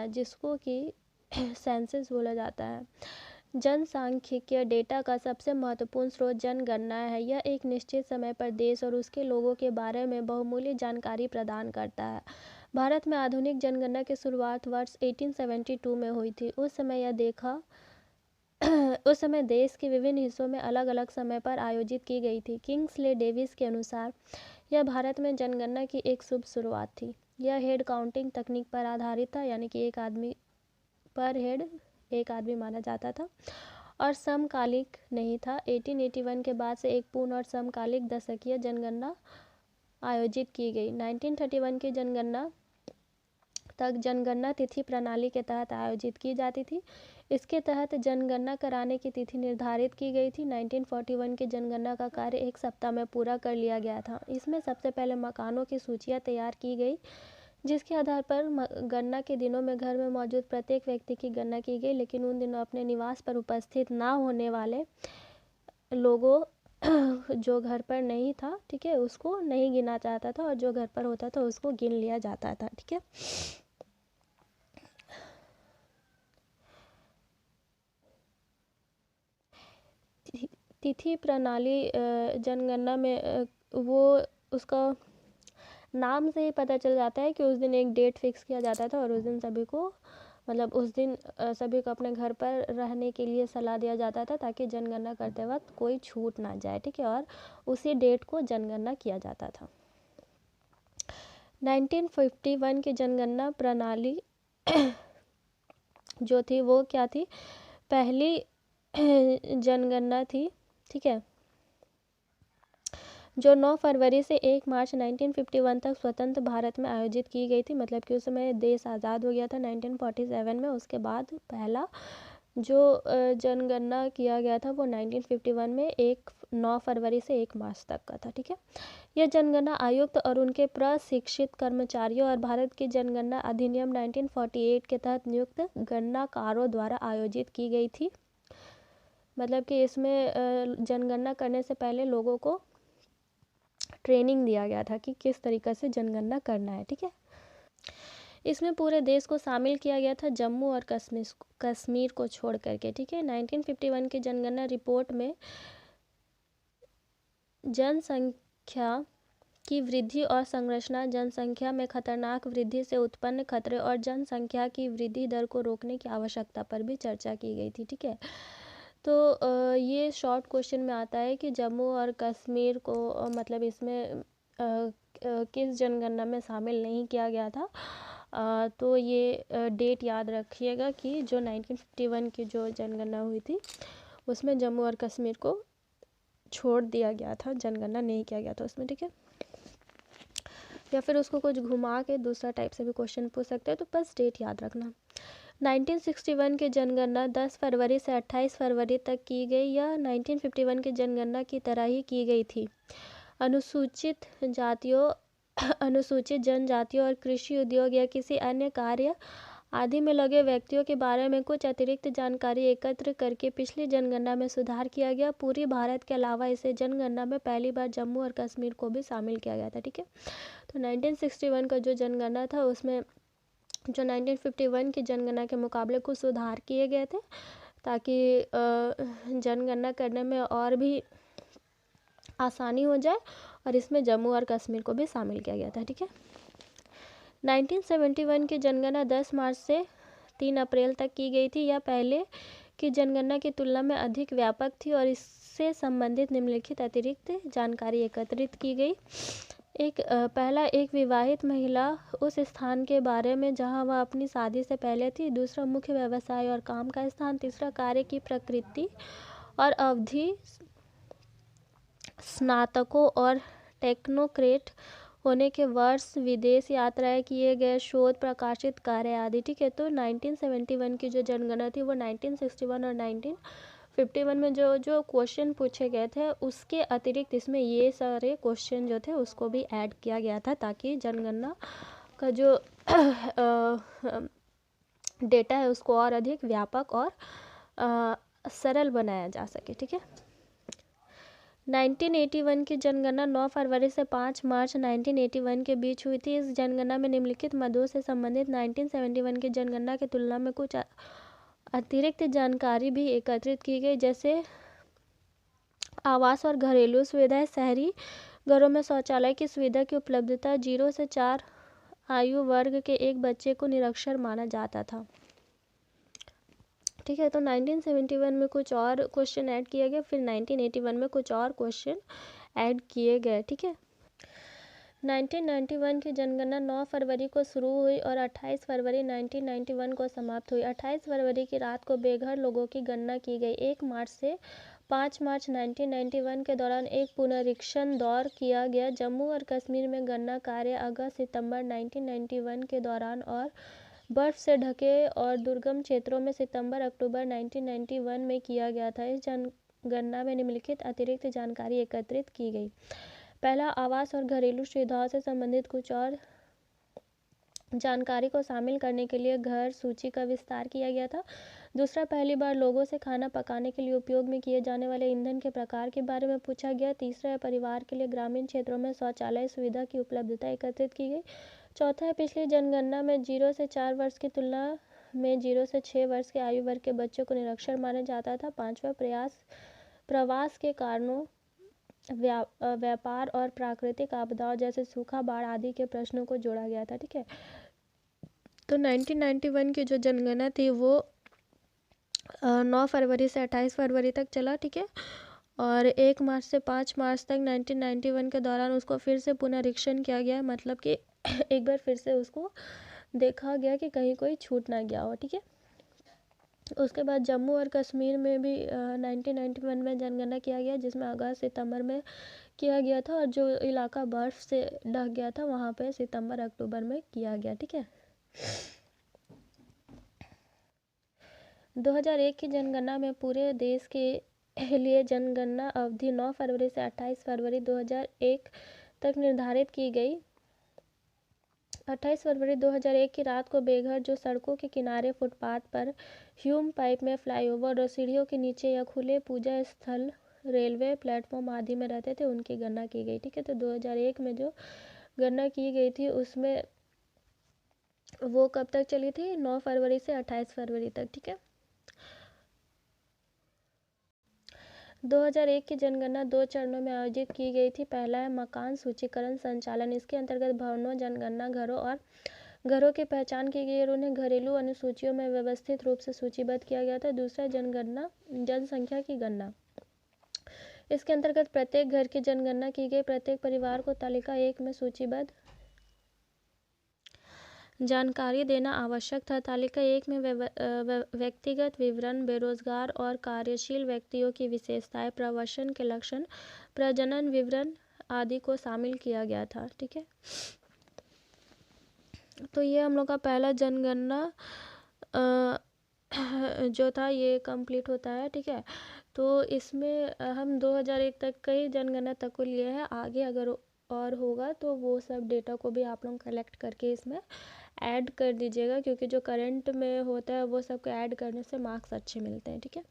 है, जिसको कि सेंसस बोला जाता है। जनसांख्यिकीय डेटा का सबसे महत्वपूर्ण स्रोत जनगणना है। यह एक निश्चित समय पर देश और उसके लोगों के बारे में बहुमूल्य जानकारी प्रदान करता है। भारत में आधुनिक जनगणना की शुरुआत वर्ष 1872 में हुई थी। उस समय देश के विभिन्न हिस्सों में अलग अलग समय पर आयोजित की गई थी। किंग्सले डेविस के अनुसार यह भारत में जनगणना की एक शुभ शुरुआत थी। यह हेड काउंटिंग तकनीक पर आधारित था, यानी कि एक आदमी पर हेड एक आदमी माना जाता था और समकालिक नहीं था। 1881 के बाद से एक पूर्ण और समकालिक दशकीय जनगणना आयोजित की गई। 1931 की जनगणना तक जनगणना तिथि प्रणाली के तहत आयोजित की जाती थी। इसके तहत जनगणना कराने की तिथि निर्धारित की गई थी। 1941 की जनगणना का कार्य एक सप्ताह में पूरा कर लिया गया था। इसमें सबसे पहले मकानों की सूचियां तैयार की गई, जिसके आधार पर गणना के दिनों में घर में मौजूद प्रत्येक व्यक्ति की गणना की गई। लेकिन उन दिनों अपने निवास पर उपस्थित ना होने वाले लोगों जो घर पर नहीं था, ठीक है, उसको नहीं गिना जाता था, और जो घर पर होता था उसको गिन लिया जाता था। ठीक है, तिथि प्रणाली जनगणना में वो उसका नाम से ही पता चल जाता है कि उस दिन एक डेट फिक्स किया जाता था और उस दिन सभी को उस दिन सभी को अपने घर पर रहने के लिए सलाह दिया जाता था, ताकि जनगणना करते वक्त कोई छूट ना जाए। ठीक है, और उसी डेट को जनगणना किया जाता था। 1951 की जनगणना प्रणाली जो थी वो क्या थी? पहली जनगणना थी, ठीक है, जो 9 फरवरी से 1 मार्च 1951 तक स्वतंत्र भारत में आयोजित की गई थी। मतलब कि उस समय देश आज़ाद हो गया था 1947 में। उसके बाद पहला जो जनगणना किया गया था वो 1951 में 9 फरवरी से 1 मार्च तक का था। ठीक है, यह जनगणना आयुक्त और उनके प्रशिक्षित कर्मचारियों और भारत की जनगणना अधिनियम 1948 के तहत नियुक्त गणनाकारों द्वारा आयोजित की गई थी। मतलब कि इसमें जनगणना करने से पहले लोगों को ट्रेनिंग दिया गया था कि किस तरीके से जनगणना करना है। ठीक है, इसमें पूरे देश को शामिल किया गया था, जम्मू और कश्मीर को छोड़ करके। ठीक है, 1951 की जनगणना रिपोर्ट में जनसंख्या की वृद्धि और संरचना, जनसंख्या में खतरनाक वृद्धि से उत्पन्न खतरे और जनसंख्या की वृद्धि दर को रोकने की आवश्यकता पर भी चर्चा की गई थी। ठीक है, तो ये शॉर्ट क्वेश्चन में आता है कि जम्मू और कश्मीर को मतलब इसमें किस जनगणना में शामिल नहीं किया गया था। तो ये डेट याद रखिएगा कि जो 1951 की जो जनगणना हुई थी उसमें जम्मू और कश्मीर को छोड़ दिया गया था, जनगणना नहीं किया गया था उसमें। ठीक है, या फिर उसको कुछ घुमा के दूसरा टाइप से भी क्वेश्चन पूछ सकते हैं, तो बस डेट याद रखना। 1961 की जनगणना 10 फरवरी से 28 फरवरी तक की गई। यह 1951 की जनगणना की तरह ही की गई थी। अनुसूचित जातियों, अनुसूचित जनजातियों और कृषि उद्योग या किसी अन्य कार्य आदि में लगे व्यक्तियों के बारे में कुछ अतिरिक्त जानकारी एकत्र करके पिछली जनगणना में सुधार किया गया। पूरी भारत के अलावा इसे जनगणना में पहली बार जम्मू और कश्मीर को भी शामिल किया गया था। ठीक है, तो 1961 का जो जनगणना था उसमें जो 1951 की जनगणना के मुकाबले कुछ सुधार किए गए थे, ताकि जनगणना करने में और भी आसानी हो जाए, और इसमें जम्मू और कश्मीर को भी शामिल किया गया था। ठीक है, 1971 की जनगणना 10 मार्च से 3 अप्रैल तक की गई थी। यह पहले की जनगणना की तुलना में अधिक व्यापक थी और इससे संबंधित निम्नलिखित अतिरिक्त जानकारी एकत्रित की गई। पहला, एक विवाहित महिला उस स्थान के बारे में जहां वह अपनी शादी से पहले थी। दूसरा, मुख्य व्यवसाय और काम का स्थान। तीसरा, कार्य की प्रकृति और अवधि। स्नातकों और टेक्नोक्रेट होने के वर्ष, विदेश यात्राएं किए गए शोध, प्रकाशित कार्य आदि। ठीक है, तो 1971 की जो जनगणना थी वो 1961 और 1951 में जो क्वेश्चन पूछे गए थे उसके अतिरिक्त इसमें ये सारे क्वेश्चन जो थे उसको भी ऐड किया गया था, ताकि जनगणना का जो डेटा है उसको और अधिक व्यापक और सरल बनाया जा सके। ठीक है, 1981 की जनगणना 9 फरवरी से 5 मार्च 1981 के बीच हुई थी। इस जनगणना में निम्नलिखित मदों से संबंधित 1971 की जनगणना की तुलना में कुछ अतिरिक्त जानकारी भी एकत्रित की गई, जैसे आवास और घरेलू सुविधाएं, शहरी घरों में शौचालय की सुविधा की उपलब्धता, 0 से 4 आयु वर्ग के एक बच्चे को निरक्षर माना जाता था। ठीक है, तो 1971 में कुछ और क्वेश्चन ऐड किया गया, फिर 1981 में कुछ और क्वेश्चन ऐड किए गए। ठीक है, 1991 की जनगणना 9 फरवरी को शुरू हुई और 28 फरवरी 1991 को समाप्त हुई। 28 फरवरी की रात को बेघर लोगों की गणना की गई। 1 मार्च से 5 मार्च 1991 के दौरान एक पुनरीक्षण दौर किया गया। जम्मू और कश्मीर में गणना कार्य अगस्त सितंबर 1991 के दौरान और बर्फ से ढके और दुर्गम क्षेत्रों में सितंबर अक्टूबर 1991 में किया गया था। इस जनगणना में निम्नलिखित अतिरिक्त जानकारी एकत्रित की गई। पहला, आवास और घरेलू सुविधाओं से संबंधित कुछ और जानकारी को शामिल करने के लिए घर सूची का विस्तार किया गया था। दूसरा, पहली बार लोगों से खाना पकाने के लिए उपयोग में किए जाने वाले ईंधन के प्रकार के बारे में पूछा गया। तीसरा, परिवार के लिए ग्रामीण क्षेत्रों में शौचालय सुविधा की उपलब्धता एकत्रित की गई। चौथा है, पिछली जनगणना में 0 से 4 वर्ष की तुलना में 0 से 6 वर्ष के आयु वर्ग के बच्चों को निरक्षर माना जाता था। पांचवा, प्रवास के कारणों, व्यापार और प्राकृतिक आपदाओं जैसे सूखा, बाढ़ आदि के प्रश्नों को जोड़ा गया था। ठीक है, तो 1991 की जो जनगणना थी वो 9 फरवरी से 28 फरवरी तक चला। ठीक है, और 1 मार्च से 5 मार्च तक 1991 के दौरान उसको फिर से पुनरीक्षण किया गया, मतलब कि एक बार फिर से उसको देखा गया कि कहीं कोई छूट ना गया हो। ठीक है, उसके बाद जम्मू और कश्मीर में भी 1991 में जनगणना किया गया, जिसमें अगस्त सितंबर में किया गया था, और जो इलाका बर्फ से ढक गया था वहाँ पे सितंबर अक्टूबर में किया गया। ठीक है, 2001 की जनगणना में पूरे देश के लिए जनगणना अवधि 9 फरवरी से 28 फरवरी 2001 तक निर्धारित की गई। 28 फरवरी 2001 की रात को बेघर जो सड़कों के किनारे, फुटपाथ पर, ह्यूम पाइप में, फ्लाईओवर और सीढ़ियों के नीचे या खुले पूजा स्थल, रेलवे प्लेटफॉर्म आदि में रहते थे, उनकी गणना की गई। ठीक है, तो 2001 में जो गणना की गई थी उसमें वो कब तक चली थी? 9 फरवरी से 28 फरवरी तक। ठीक है, 2001 की जनगणना 2 चरणों में आयोजित की गई थी। पहला है मकान सूचीकरण संचालन। इसके अंतर्गत भवनों जनगणना घरों और घरों की पहचान की गई और उन्हें घरेलू अनुसूचियों में व्यवस्थित रूप से सूचीबद्ध किया गया था। दूसरा, जनगणना जनसंख्या की गणना। इसके अंतर्गत प्रत्येक घर की जनगणना की गई। प्रत्येक परिवार को तालिका 1 में सूचीबद्ध जानकारी देना आवश्यक था। तालिका 1 में व्यक्तिगत विवरण, बेरोजगार और कार्यशील व्यक्तियों की विशेषताएं, प्रवसन के लक्षण, प्रजनन विवरण आदि को शामिल किया गया था। ठीक है, तो ये हम लोग का पहला जनगणना जो था ये कंप्लीट होता है। ठीक है, तो इसमें हम 2001 तक कई जनगणना तक को लिए हैं। आगे अगर और होगा तो वो सब डेटा को भी आप लोग कलेक्ट करके इसमें ऐड कर दीजिएगा, क्योंकि जो करंट में होता है वो सबको ऐड करने से मार्क्स अच्छे मिलते हैं। ठीक है।